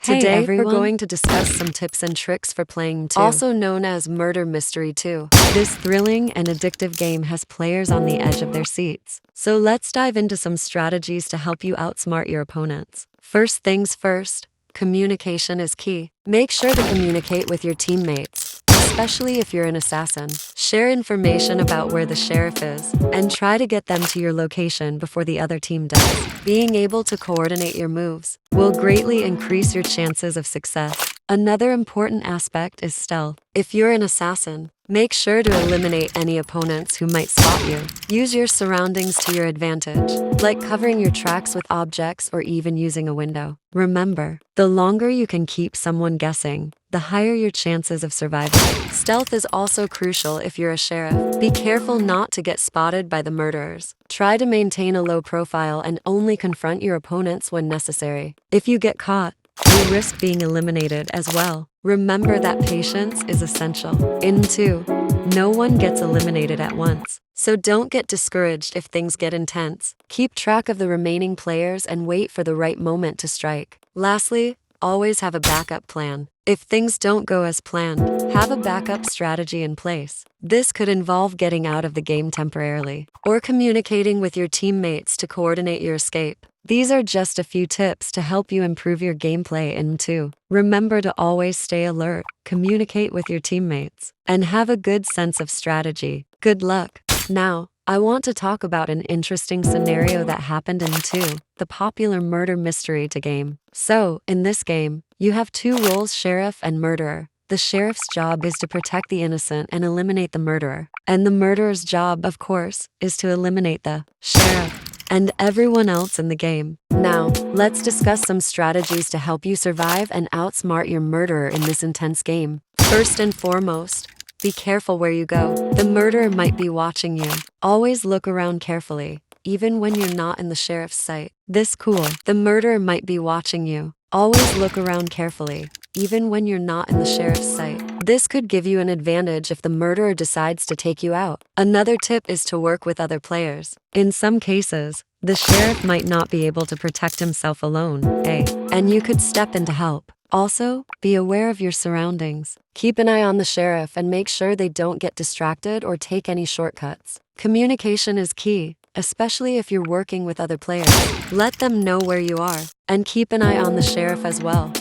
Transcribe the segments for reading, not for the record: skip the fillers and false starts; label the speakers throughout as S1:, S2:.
S1: Today,
S2: everyone.
S1: we're going to discuss some tips and tricks for playing mm2, also known as Murder Mystery 2. This thrilling and addictive game has players on the edge of their seats. So let's dive into some strategies to help you outsmart your opponents. First things first, communication is key. Make sure to communicate with your teammates, especially if you're an assassin. Share information about where the sheriff is, and try to get them to your location before the other team does. Being able to coordinate your moves will greatly increase your chances of success. Another important aspect is stealth. If you're an assassin, make sure to eliminate any opponents who might spot you. Use your surroundings to your advantage, like covering your tracks with objects or even using a window. Remember, the longer you can keep someone guessing, the higher your chances of surviving. Stealth is also crucial if you're a sheriff. Be careful not to get spotted by the murderers. Try to maintain a low profile and only confront your opponents when necessary. If you get caught, you risk being eliminated as well. Remember that patience is essential. In mm2, no one gets eliminated at once. So don't get discouraged if things get intense. Keep track of the remaining players and wait for the right moment to strike. Lastly, always have a backup plan. If things don't go as planned, have a backup strategy in place. This could involve getting out of the game temporarily, or communicating with your teammates to coordinate your escape. These are just a few tips to help you improve your gameplay in mm2. Remember to always stay alert, communicate with your teammates, and have a good sense of strategy. Good luck! Now, I want to talk about an interesting scenario that happened in mm2, the popular murder mystery to game. So, in this game, you have two roles, sheriff and murderer. The sheriff's job is to protect the innocent and eliminate the murderer. And the murderer's job, of course, is to eliminate the sheriff and everyone else in the game. Now, let's discuss some strategies to help you survive and outsmart your murderer in this intense game. First and foremost, be careful where you go. The murderer might be watching you. Always look around carefully, even when you're not in the sheriff's sight. The murderer might be watching you. Always look around carefully, even when you're not in the sheriff's sight. This could give you an advantage if the murderer decides to take you out. Another tip is to work with other players. In some cases, the sheriff might not be able to protect himself alone, and you could step in to help. Also, be aware of your surroundings. Keep an eye on the sheriff and make sure they don't get distracted or take any shortcuts. Communication is key, especially if you're working with other players. Let them know where you are, and keep an eye on the sheriff as well.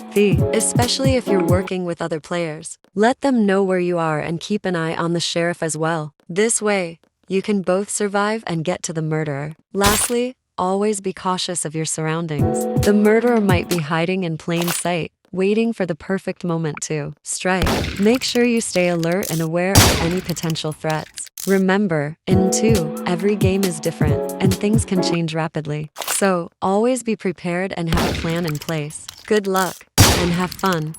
S1: Especially if you're working with other players. Let them know where you are and keep an eye on the sheriff as well. This way, you can both survive and get to the murderer. Lastly, always be cautious of your surroundings. The murderer might be hiding in plain sight, waiting for the perfect moment to strike. Make sure you stay alert and aware of any potential threats. Remember, in mm2, every game is different, and things can change rapidly. So, always be prepared and have a plan in place. Good luck, and have fun.